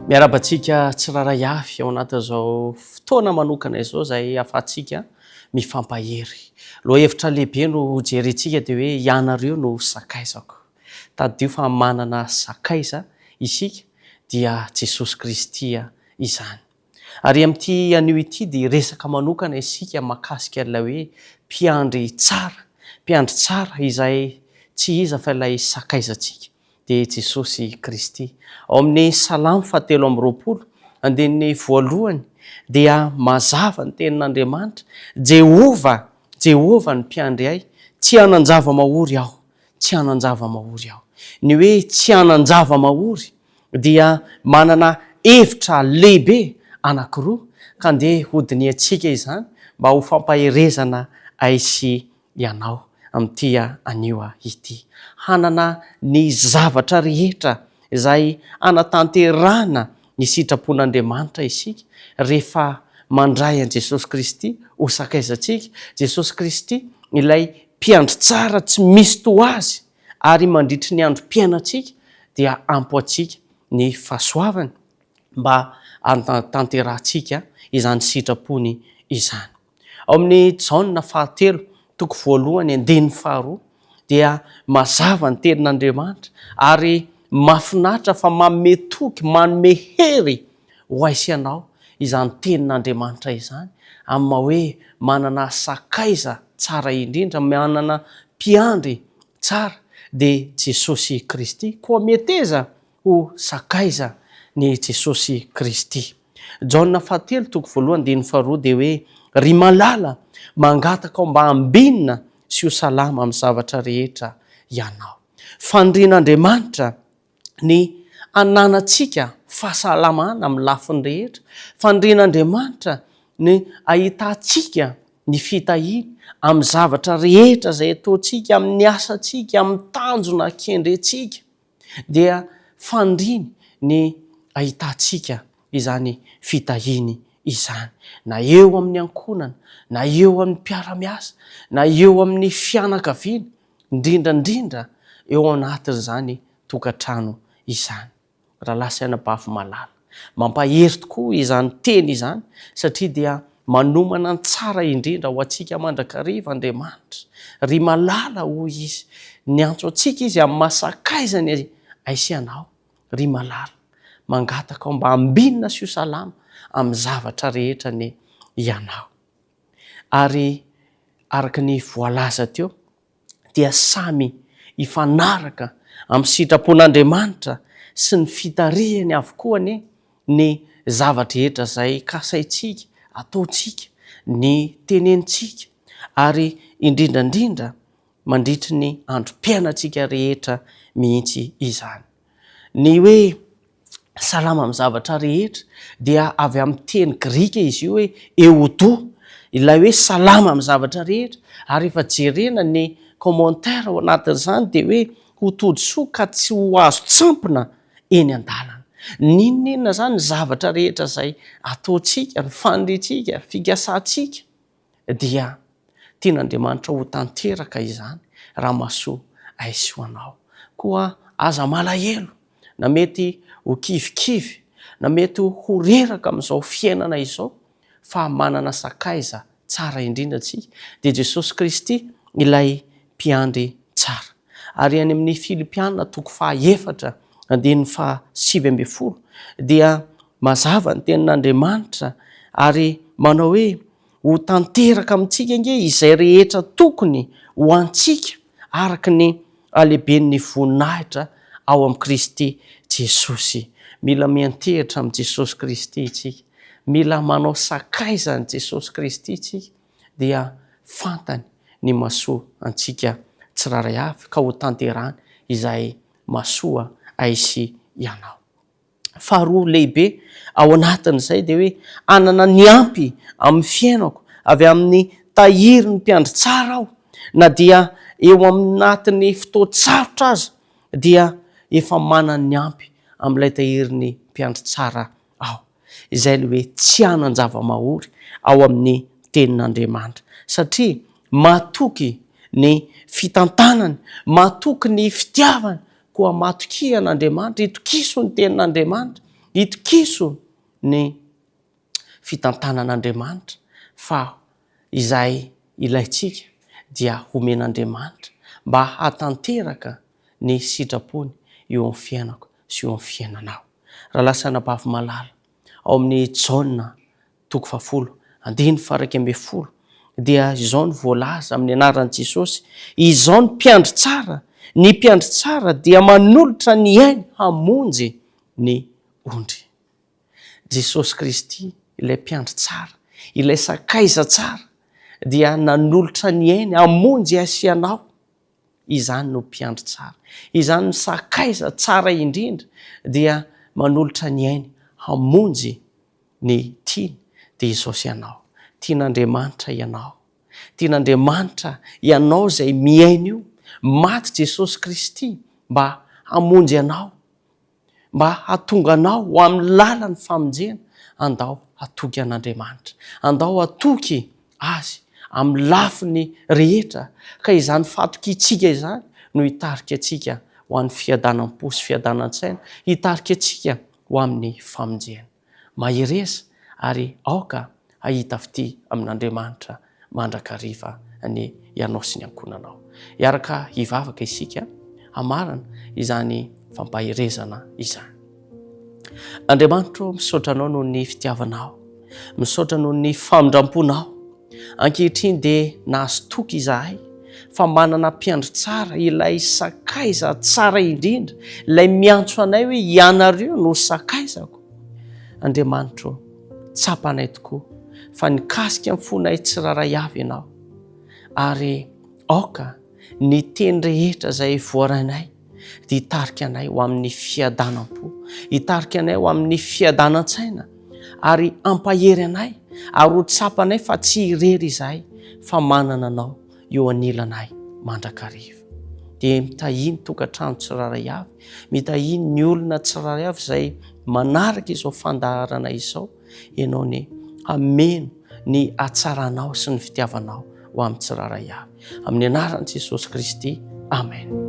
Miarabantsika tsiraray avy ao anatin'izao fotoana manokana izao izay ahafahantsika mifampahery. Lohahevitra lehibe no jerentsika dia hoe ianareo no sakaizako. Taddio fa manana sakaiza isika dia Jesosy Kristy izany. Ary amin'ity anio ity dia resaka manokana isika mahakasika ilay hoe mpiandry tsara. Mpiandry tsara izay tsy iza fa ilay sakaizantsika dia Jesosy Kristy. Ao amin'ny Salamo 7:20 andininy voalohany dia mazava ny tenin'Andriamanitra, Jehova ny mpiandry ahy, tsy hanan-java-mahory aho, tsy hanan-java-mahory aho. Ny hoe tsy hanan-java-mahory dia manana hevitra lehibe anankiroa ka andeha hodiniantsika izany mba ho fampaherezana ay sy ianao amin'ity anio ity. Hanana ny zavatra rehetra izay anatanterahana ny sitrapon'Andriamanitra isika rehefa mandray an' Jesosy Kristy ho sakaizantsika. Jesosy Kristy ilay mpiandry tsara tsy misy toa azy ary mandritry ny androm-piainantsika dia ampo antsika ny fahasoavany mba anatanterantsika izany sitrapony izany. Ao amin'ny Jaona 7:1-2 dia mazava ny tenin'Andriamanitra ary mahafinaritra fa manome toky, manome hery ho aisy ianao izany tenin'Andriamanitra izany amin'ny maha hoe manana sakaiza tsara indrindra, manana mpiandry tsara dia Jesosy Kristy. Koa meteza ho sakaiza ny Jesosy Kristy. Jaona 7:1-2 dia hoe ry malala mangataka ao mba ambinina sy ho salama amin'ny zavatra rehetra ianao. Fandrian'Andriamanitra ny ananantsika fahasalamana amin'ny lafiny rehetra. Fandrian'Andriamanitra ny ahitantsika ny fitahiana amin'ny zavatra rehetra izay ataontsika, amin'ny asantsika, amin'ny tanjona kendrentsika dia fandriany ny ahitantsika izany fitahiny izany. Na eo amin'ny ankonana, na eo amin'ny mpiara-miasa, na eo amin'ny fianakaviana, indrindrandrindra eo anatin'izany tokantrano izany. Raha lasaina bafy malala, mampahery tokoa izany teny izany satria dia manomana ny tsara indrindra ho antsika mandrakariva Andriamanitra. Ry malala hoy izy, ny antso antsika izy amin'ny mahasakaizany aisy ianao. Ry malala mangataka ao mba ambinina sy ho salama amin'ny zavatra rehetra ny ianao. Ary araka ny voalaza teo dia samy ifanaraka amin'ny sitrapon'Andriamanitra sy ny fitarihany avokoa ny zavatra rehetra izay kasaintsika, ataontsika, ny tenenitsika ary indrindrandrindra mandritry ny androm-piainantsika rehetra mihitsy izany. Ny hoe salama amin'ny zavatra rehetra dia avy amin'ny teny Grika izy io hoe eudo, ilay hoe salama amin'ny zavatra rehetra. Ary efa jerena ny commentaire ao anatin'izany dia hoe ho todsoa ka tsy ho azo tsampina eny an-dalana. Ninona zany ny zavatra rehetra izay ataontsika, ny fandritsika, fikasantsika dia tian'Andriamanitra ho tanteraka izany raha mahasoa aisy ho anao. Koa aza malahelo, na mety ho kivikivy, na mety ho reraka amin'izao fiainana izao fa manana sakaiza tsara indrindra antsika dia Jesosy Kristy ilay mpiandry tsara. Ary any amin'ny Filipianina 4:7 dia mazava ny tenin'Andriamanitra ary manao hoe ho tanteraka amintsika inge izay rehetra tokony ho antsika araka ny alehiben'ny voninahitra ao amin'ny Kristy Jesosy. Mila miantehitra amin'ny Jesosy Kristy itsika, mila manao sakaiza ny Jesosy Kristy itsika dia fantany ny mahasoa antsika tsiraray avy ka ho tanterahany izay mahasoa aisy ianao. Faharoa lehibe ao anatin'izay dia hoe anana ny ampy amin'ny fiainako avy amin'ny tahiry ny mpiandry tsara aho, na dia eo anatin'ny fotoan-tsarotra aza dia efa manana ny ampy amin'ilay tahiriny mpiandry tsara aho. Izay ny hoe tsy hanan-java-mahory ao amin'ny tenin'Andriamanitra satria mahatoky ny fitantanany, mahatoky ny fitiavany, koa mahatoky an'Andriamanitra, itokiso ny tenin'Andriamanitra hitokiso ny fitantanan'Andriamanitra fa izay ilaitsika dia homen'Andriamanitra mba hatanteraka ny sitrapony eo amin'ny fiainako sy eo amin'ny fiainanao. Raha lasana bavy malala ao amin'ny Jaona 10:10 dia izao ny voalaza amin'ny anaran'i Jesosy, izao ny mpiandry tsara. Ny mpiandry tsara dia manolotra ny ainy hamonjy ny ondry. Jesosy Kristy ilay mpiandry tsara, ilay sakaiza tsara dia nanolotra ny ainy hamonjy asianao. Izany no mpiandry tsara, izany no sakaiza tsara indrindra dia manolotra ny ainy hamonjy ny tiany dia Jesosy ianao. Tian'Andriamanitra ianao, tian'Andriamanitra ianao zay miaina io. Maty Jesosy Kristy mba hamonjy anao, mba hatonga anao ho amin'ny lalan'ny famonjena. Andao hatoky an'Andriamanitra, andao hatoky azy amin'ny lafiny rehetra. Ka izany fatokitsika izany no hitarika atsika ho amin'ny fiadanam-po sy fiadanan-tsaina, hitarika atsika ho amin'ny famonjena. Mahiresa ary aoka ahita fity amin'Andriamanitra mandrakariva ny ianao sy ny ankonanao. Iaraka hivavaka isika hamarana izany fampahirezana izany. Andriamanitra, misaotra anao noho ny fitiavanao, misaotra noho ny famindramponao. Ankehitriny dia nahazo toky izahay fa manana mpiandry tsara, ilay sakaiza tsara indrindra, ilay miantso anay hoe ianareo no sakaizako. Andriamanitra, tsapanay tokoa fa nikasika amin'ny fonay tsiraray avy ianao, ary aoka ny teny rehetra izay voarainay dia hitarika anay ho amin'ny fiadanam-po, hitarika anay ho amin'ny fiadanan-tsaina, ary ampahery anay, ary ho tsapanay fa tsy irery izahay fa manana anao eo anilanay mandrakariva. Dia mitahiny tokantrano tsiraray avy, mitahiny ny olona tsiraray avy izay manaraka izao fandaharana izao, ianao ny hameno ny hatsaranao sy ny fitiavanao ho amin'ny tsiraray avy. Amin'ny anaran'i Jesosy Kristy. Amen.